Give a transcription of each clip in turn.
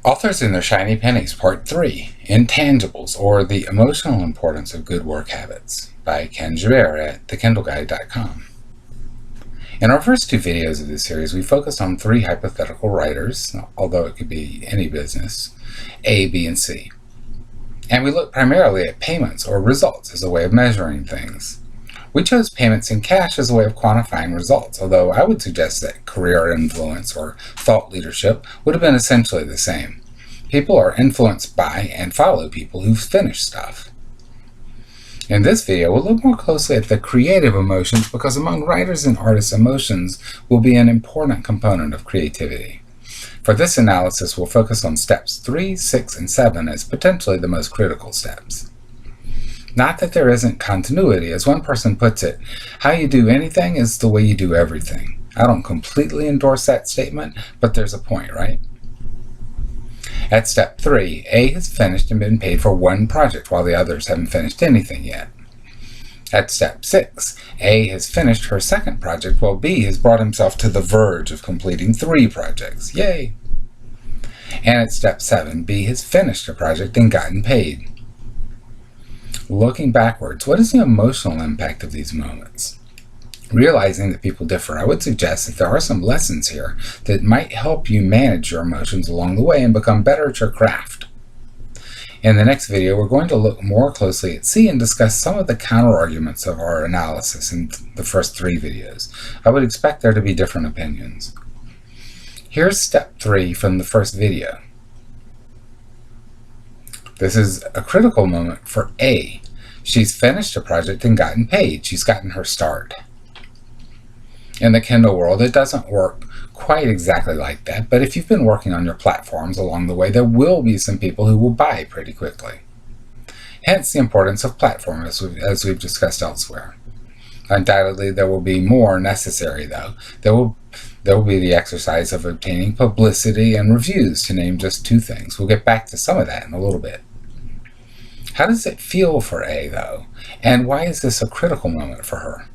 Authors and Their Shiny Pennies, Part 3, Intangibles, or The Emotional Importance of Good Work Habits, by Ken Joubert at thekindleguide.com. In our first two videos of this series, we focused on three hypothetical writers, although it could be any business, A, B, and C. And we looked primarily at payments or results as a way of measuring things. We chose payments in cash as a way of quantifying results, although I would suggest that career influence or thought leadership would have been essentially the same. People are influenced by and follow people who've finished stuff. In this video, we'll look more closely at the creative emotions because among writers and artists, emotions will be an important component of creativity. For this analysis, we'll focus on steps 3, 6, and 7 as potentially the most critical steps. Not that there isn't continuity. As one person puts it, how you do anything is the way you do everything. I don't completely endorse that statement, but there's a point, right? At step 3, A has finished and been paid for one project while the others haven't finished anything yet. At step 6, A has finished her second project while B has brought himself to the verge of completing 3 projects. Yay! And at step 7, B has finished a project and gotten paid. Looking backwards, what is the emotional impact of these moments? Realizing that people differ, I would suggest that there are some lessons here that might help you manage your emotions along the way and become better at your craft. In the next video, we're going to look more closely at C and discuss some of the counter-arguments of our analysis in the first 3 videos. I would expect there to be different opinions. Here's step 3 from the first video. This is a critical moment for A. She's finished a project and gotten paid. She's gotten her start. In the Kindle world, it doesn't work quite exactly like that, but if you've been working on your platforms along the way, there will be some people who will buy pretty quickly. Hence the importance of platforms, as we've discussed elsewhere. Undoubtedly, there will be more necessary, though. There will be the exercise of obtaining publicity and reviews, to name just 2 things. We'll get back to some of that in a little bit. How does it feel for A, though? And why is this a critical moment for her?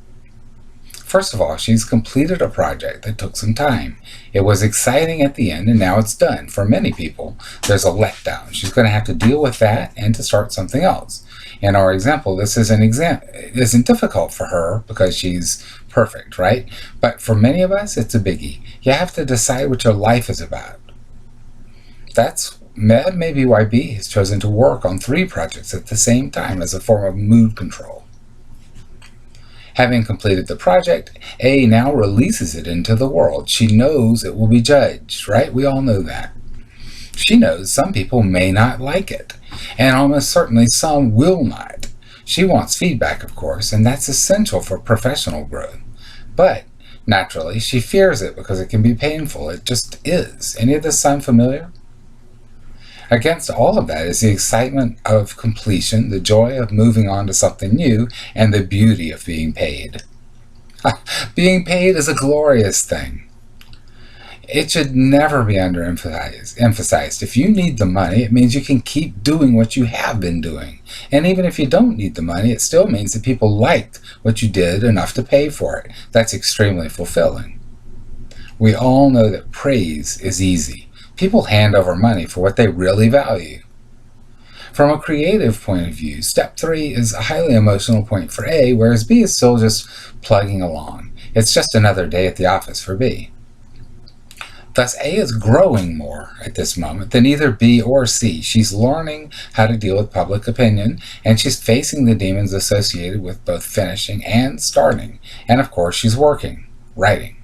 First of all, she's completed a project that took some time. It was exciting at the end, and now it's done. For many people, there's a letdown. She's going to have to deal with that and to start something else. In our example, this isn't difficult for her because she's perfect, right? But for many of us, it's a biggie. You have to decide what your life is about. That may be why B has chosen to work on 3 projects at the same time as a form of mood control. Having completed the project, A now releases it into the world. She knows it will be judged, right? We all know that. She knows some people may not like it, and almost certainly some will not. She wants feedback, of course, and that's essential for professional growth. But, naturally, she fears it because it can be painful. It just is. Any of this sound familiar? Against all of that is the excitement of completion, the joy of moving on to something new, and the beauty of being paid. Being paid is a glorious thing. It should never be emphasized. If you need the money, it means you can keep doing what you have been doing. And even if you don't need the money, it still means that people liked what you did enough to pay for it. That's extremely fulfilling. We all know that praise is easy. People hand over money for what they really value. From a creative point of view, step 3 is a highly emotional point for A, whereas B is still just plugging along. It's just another day at the office for B. Thus, A is growing more at this moment than either B or C. She's learning how to deal with public opinion, and she's facing the demons associated with both finishing and starting. And of course, she's working, writing.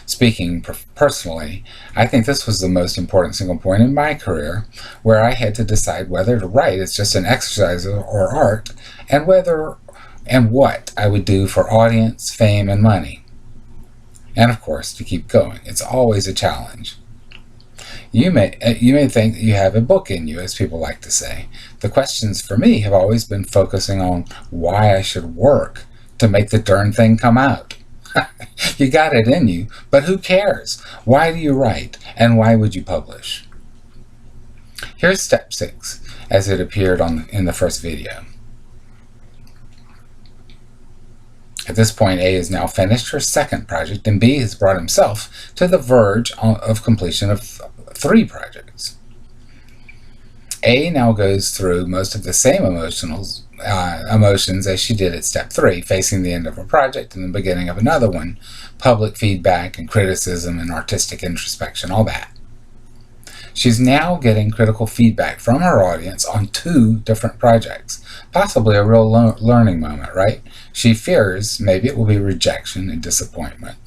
Speaking personally, I think this was the most important single point in my career, where I had to decide whether to write as just an exercise or art, and what I would do for audience, fame, and money. And of course, to keep going. It's always a challenge. You may think that you have a book in you, as people like to say. The questions for me have always been focusing on why I should work to make the darn thing come out. You got it in you, but who cares? Why do you write, and why would you publish? Here's step 6, as it appeared in the first video. At this point, A has now finished her second project, and B has brought himself to the verge of completion of 3 projects. A now goes through most of the same emotions as she did at step 3, facing the end of a project and the beginning of another one, public feedback and criticism and artistic introspection, all that. She's now getting critical feedback from her audience on 2 different projects, possibly a real learning moment, right? She fears maybe it will be rejection and disappointment.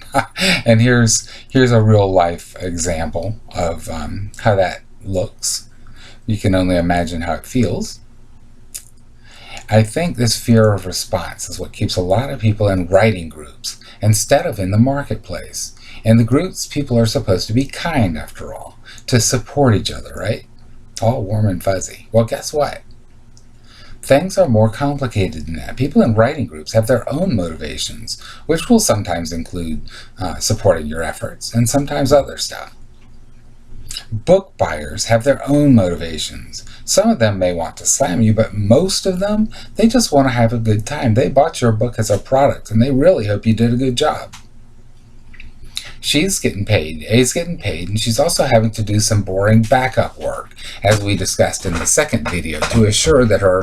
And here's a real life example of how that looks. You can only imagine how it feels. I think this fear of response is what keeps a lot of people in writing groups instead of in the marketplace. In the groups, people are supposed to be kind, after all, to support each other, right? All warm and fuzzy. Well, guess what? Things are more complicated than that. People in writing groups have their own motivations, which will sometimes include supporting your efforts and sometimes other stuff. Book buyers have their own motivations. Some of them may want to slam you, but most of them, they just want to have a good time. They bought your book as a product, and they really hope you did a good job. She's getting paid, A's getting paid, and she's also having to do some boring backup work, as we discussed in the second video, to assure that her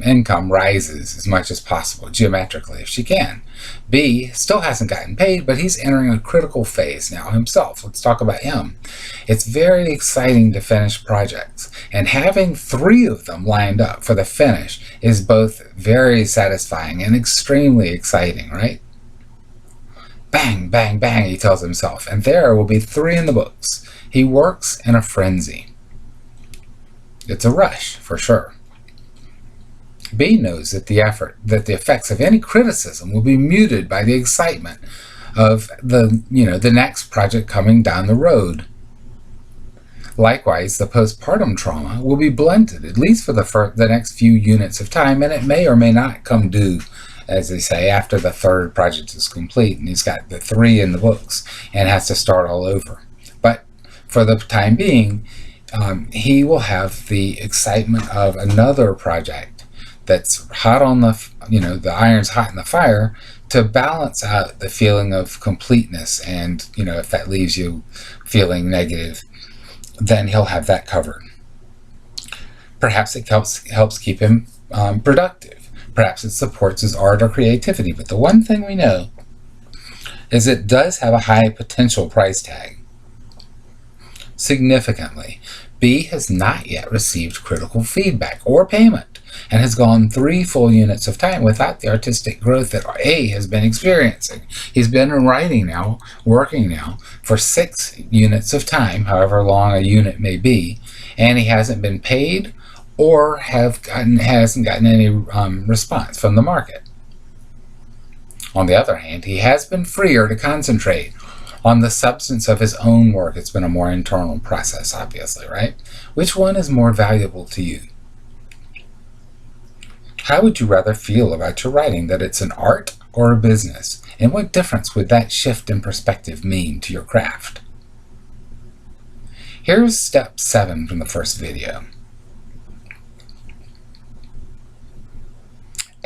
income rises as much as possible, geometrically, if she can. B still hasn't gotten paid, but he's entering a critical phase now himself. Let's talk about him. It's very exciting to finish projects, and having 3 of them lined up for the finish is both very satisfying and extremely exciting, right? Bang, bang, bang, he tells himself, and there will be 3 in the books. He works in a frenzy. It's a rush, for sure. B knows that the effects of any criticism will be muted by the excitement of the next project coming down the road. Likewise, the postpartum trauma will be blunted, at least for the next few units of time, and it may or may not come due, as they say, after the 3rd project is complete, and he's got the 3 in the books and has to start all over. But for the time being, he will have the excitement of another project that's hot on the iron's hot in the fire, to balance out the feeling of completeness. And if that leaves you feeling negative, then he'll have that covered. Perhaps it helps keep him productive. Perhaps it supports his art or creativity, but the one thing we know is it does have a high potential price tag. Significantly, B has not yet received critical feedback or payment, and has gone 3 full units of time without the artistic growth that A has been experiencing. He's been working now, for 6 units of time, however long a unit may be, and he hasn't been paid or hasn't gotten any response from the market. On the other hand, he has been freer to concentrate on the substance of his own work. It's been a more internal process, obviously, right? Which one is more valuable to you? How would you rather feel about your writing, that it's an art or a business? And what difference would that shift in perspective mean to your craft? Here's step 7 from the first video.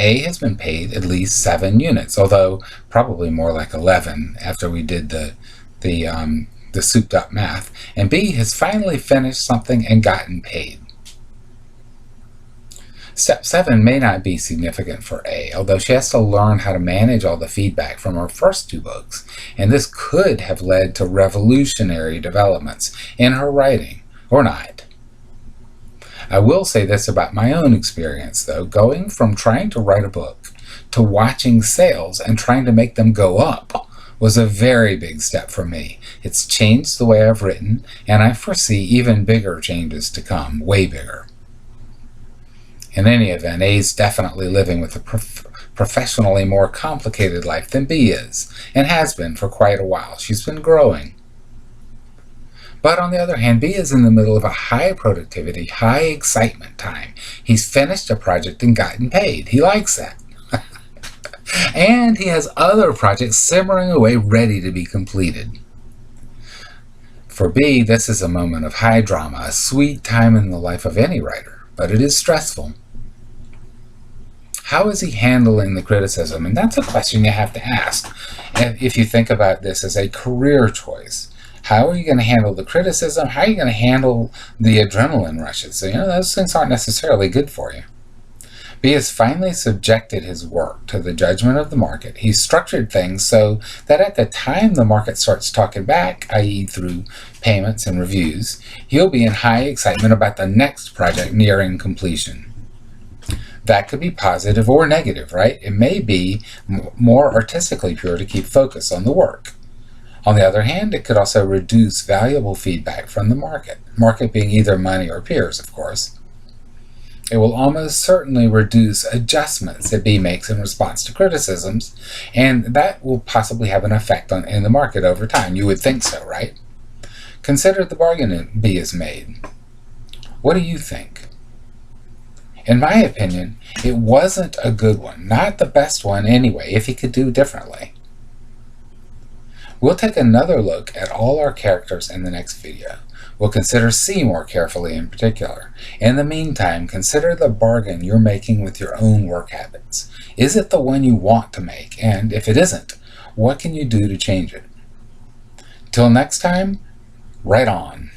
A has been paid at least 7 units, although probably more like 11 after we did the souped up math, and B has finally finished something and gotten paid. Step 7 may not be significant for A, although she has to learn how to manage all the feedback from her first 2 books, and this could have led to revolutionary developments in her writing, or not. I will say this about my own experience, though. Going from trying to write a book to watching sales and trying to make them go up was a very big step for me. It's changed the way I've written, and I foresee even bigger changes to come, way bigger. In any event, A is definitely living with a professionally more complicated life than B is, and has been for quite a while. She's been growing. But on the other hand, B is in the middle of a high productivity, high excitement time. He's finished a project and gotten paid. He likes that. And he has other projects simmering away ready to be completed. For B, this is a moment of high drama, a sweet time in the life of any writer, but it is stressful. How is he handling the criticism? And that's a question you have to ask if you think about this as a career choice. How are you going to handle the criticism? How are you going to handle the adrenaline rushes? So, those things aren't necessarily good for you. But he has finally subjected his work to the judgment of the market. He's structured things so that at the time the market starts talking back, i.e. through payments and reviews, he'll be in high excitement about the next project nearing completion. That could be positive or negative, right? It may be more artistically pure to keep focus on the work. On the other hand, it could also reduce valuable feedback from the market being either money or peers, of course. It will almost certainly reduce adjustments that B makes in response to criticisms, and that will possibly have an effect in the market over time. You would think so, right? Consider the bargain B is made. What do you think? In my opinion, it wasn't a good one, not the best one anyway, if he could do differently. We'll take another look at all our characters in the next video. We'll consider C more carefully in particular. In the meantime, consider the bargain you're making with your own work habits. Is it the one you want to make? And if it isn't, what can you do to change it? Till next time, write on.